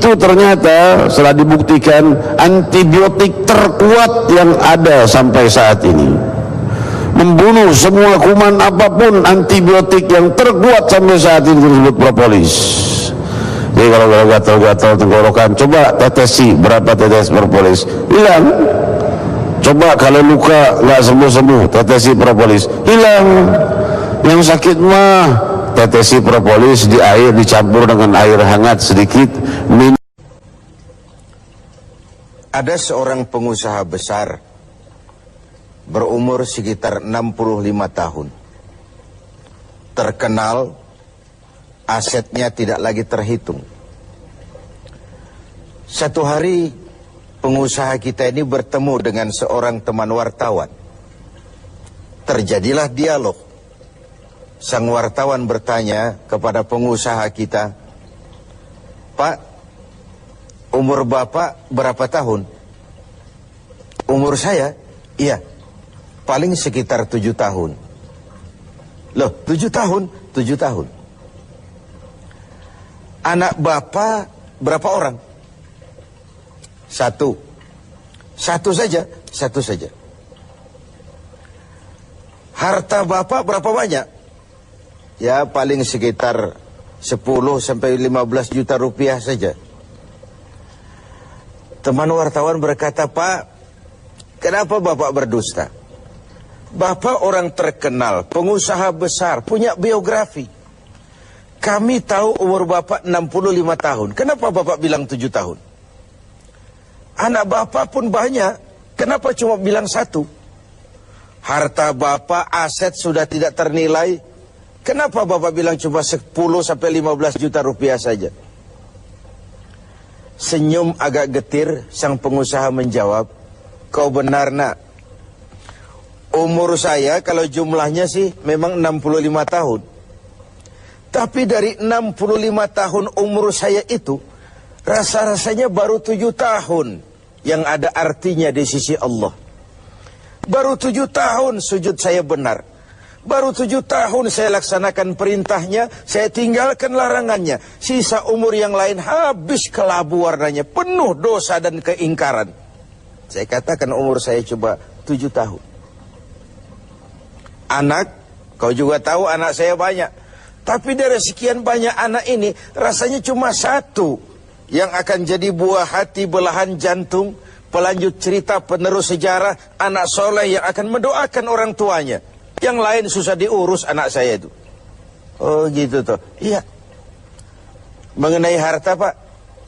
itu ternyata setelah dibuktikan antibiotik terkuat yang ada sampai saat ini, membunuh semua kuman apapun. Antibiotik yang terkuat sampai saat ini disebut propolis. Jadi kalau gatal-gatal tenggorokan, coba tetesi berapa tetes propolis, hilang. Coba kalau luka nggak sembuh-sembuh, tetesi propolis, hilang. Yang sakit mah tetesi propolis di air, dicampur dengan air hangat sedikit. Ada seorang pengusaha besar berumur sekitar 65 tahun. Terkenal, asetnya tidak lagi terhitung. Satu hari pengusaha kita ini bertemu dengan seorang teman wartawan. Terjadilah dialog. Sang wartawan bertanya kepada pengusaha kita, "Pak, umur Bapak berapa tahun?" "Umur saya? Iya, paling sekitar 7 tahun. "Loh, 7 tahun? 7 tahun. Anak Bapak berapa orang?" "Satu." "Satu saja?" "Satu saja." "Harta Bapak berapa banyak?" "Ya, paling sekitar 10 sampai 15 juta rupiah saja." Teman wartawan berkata, "Pak, kenapa Bapak berdusta? Bapak orang terkenal, pengusaha besar, punya biografi. Kami tahu umur Bapak 65 tahun. Kenapa Bapak bilang 7 tahun? Anak Bapak pun banyak. Kenapa cuma bilang 1? Harta Bapak, aset sudah tidak ternilai. Kenapa Bapak bilang cuma 10 sampai 15 juta rupiah saja?" Senyum agak getir, sang pengusaha menjawab, "Kau benar, Nak. Umur saya kalau jumlahnya sih memang 65 tahun. Tapi dari 65 tahun umur saya itu, rasa-rasanya baru 7 tahun yang ada artinya di sisi Allah. Baru 7 tahun sujud saya benar. Baru 7 tahun saya laksanakan perintahnya, saya tinggalkan larangannya. Sisa umur yang lain habis kelabu warnanya, penuh dosa dan keingkaran. Saya katakan umur saya coba 7 tahun. Anak, kau juga tahu anak saya banyak. Tapi dari sekian banyak anak ini, rasanya cuma 1 yang akan jadi buah hati, belahan jantung, pelanjut cerita, penerus sejarah, anak soleh yang akan mendoakan orang tuanya. Yang lain susah diurus anak saya itu." "Oh gitu toh." "Iya." "Mengenai harta, Pak,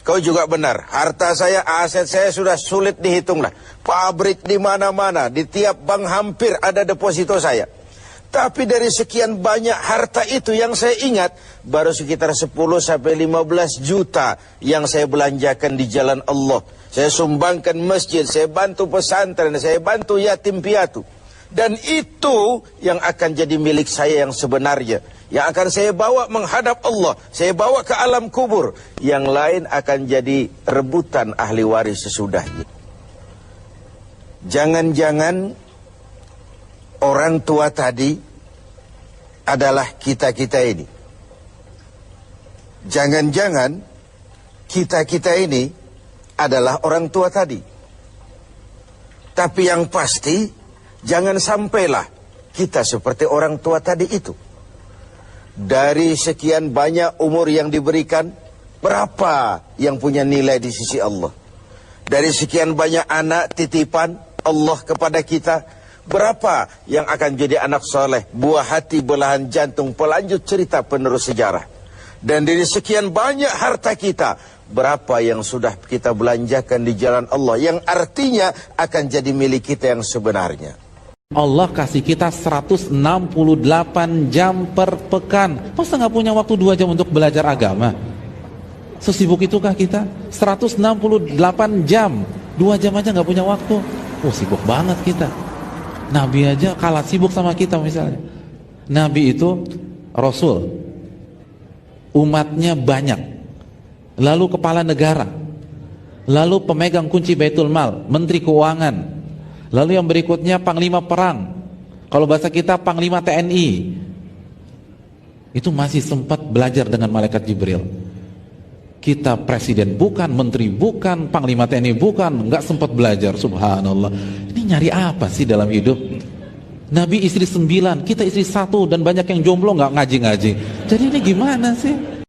kau juga benar. Harta saya, aset saya sudah sulit dihitung lah. Pabrik di mana-mana, di tiap bank hampir ada deposito saya. Tapi dari sekian banyak harta itu yang saya ingat, baru sekitar 10 sampai 15 juta yang saya belanjakan di jalan Allah. Saya sumbangkan masjid, saya bantu pesantren, saya bantu yatim piatu. Dan itu yang akan jadi milik saya yang sebenarnya. Yang akan saya bawa menghadap Allah. Saya bawa ke alam kubur. Yang lain akan jadi rebutan ahli waris sesudahnya." Jangan-jangan orang tua tadi adalah kita-kita ini. Jangan-jangan kita-kita ini adalah orang tua tadi. Tapi yang pasti, jangan sampailah kita seperti orang tua tadi itu. Dari sekian banyak umur yang diberikan, berapa yang punya nilai di sisi Allah? Dari sekian banyak anak titipan Allah kepada kita, berapa yang akan jadi anak soleh, buah hati, belahan jantung, pelanjut cerita, penerus sejarah? Dan dari sekian banyak harta kita, berapa yang sudah kita belanjakan di jalan Allah, yang artinya akan jadi milik kita yang sebenarnya? Allah kasih kita 168 jam per pekan. Masa nggak punya waktu 2 jam untuk belajar agama? Sesibuk itukah kita? 168 jam, 2 jam aja nggak punya waktu. Oh, sibuk banget kita. Nabi aja kalah sibuk sama kita misalnya. Nabi itu Rasul, umatnya banyak, lalu kepala negara, lalu pemegang kunci Baitul Mal, menteri keuangan, lalu yang berikutnya panglima perang, kalau bahasa kita panglima TNI. Itu masih sempat belajar dengan malaikat Jibril. Kita presiden bukan, menteri bukan, panglima TNI bukan, nggak sempat belajar, subhanallah. Ini nyari apa sih dalam hidup? Nabi istri 9, kita istri 1, dan banyak yang jomblo nggak ngaji-ngaji. Jadi ini gimana sih?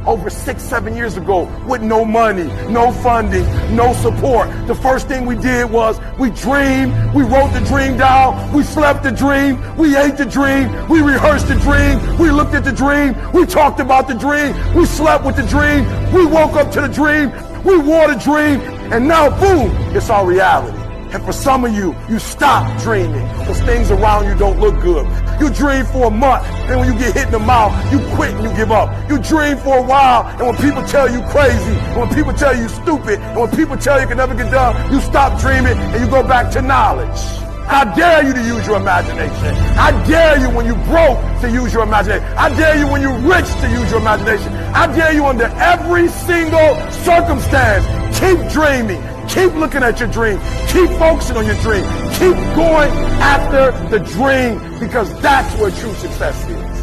Over 6-7 years ago, with no money, no funding, no support, the first thing we did was we dreamed, we wrote the dream down, we slept the dream, we ate the dream, we rehearsed the dream, we looked at the dream, we talked about the dream, we slept with the dream, we woke up to the dream, we wore the dream, and now boom, it's our reality. And for some of you, you stop dreaming because things around you don't look good. You dream for a month, and when you get hit in the mouth, you quit and you give up. You dream for a while, and when people tell you crazy, and when people tell you stupid, and when people tell you can never get done, you stop dreaming and you go back to knowledge. I dare you to use your imagination. I dare you when you broke to use your imagination. I dare you when you're rich to use your imagination. I dare you under every single circumstance. Keep dreaming. Keep looking at your dream. Keep focusing on your dream. Keep going after the dream because that's where true success is.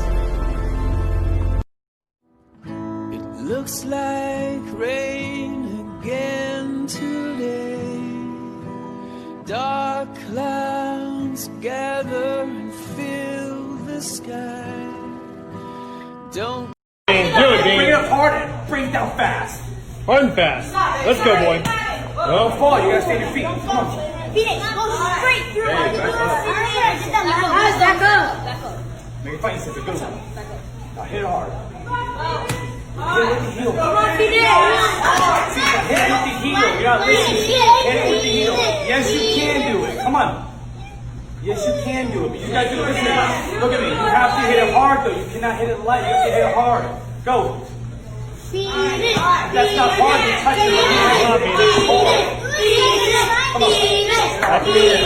It looks like rain again today. Dark clouds gather and fill the sky. Don't Do it, bring it up hard and bring it down fast. Hard and fast. Let's go, boy. Don't fall. You gotta stay on your feet. Come on. Phoenix, go straight through. Back up. Make it fight. It's a good one. Now hit it hard. Hit it with the heel. Come on, Phoenix. Hit it with the heel. You're not listening. Hit it with the heel. Yes, you can do it. Come on. Yes, you can do it. But you gotta do it this way. Look at me. You have to hit it hard, though. You cannot hit it light. You have to hit it hard. Go. Phoenix. That's not hard. You touch it. Come on, baby. Hold on. Come on. Back it in.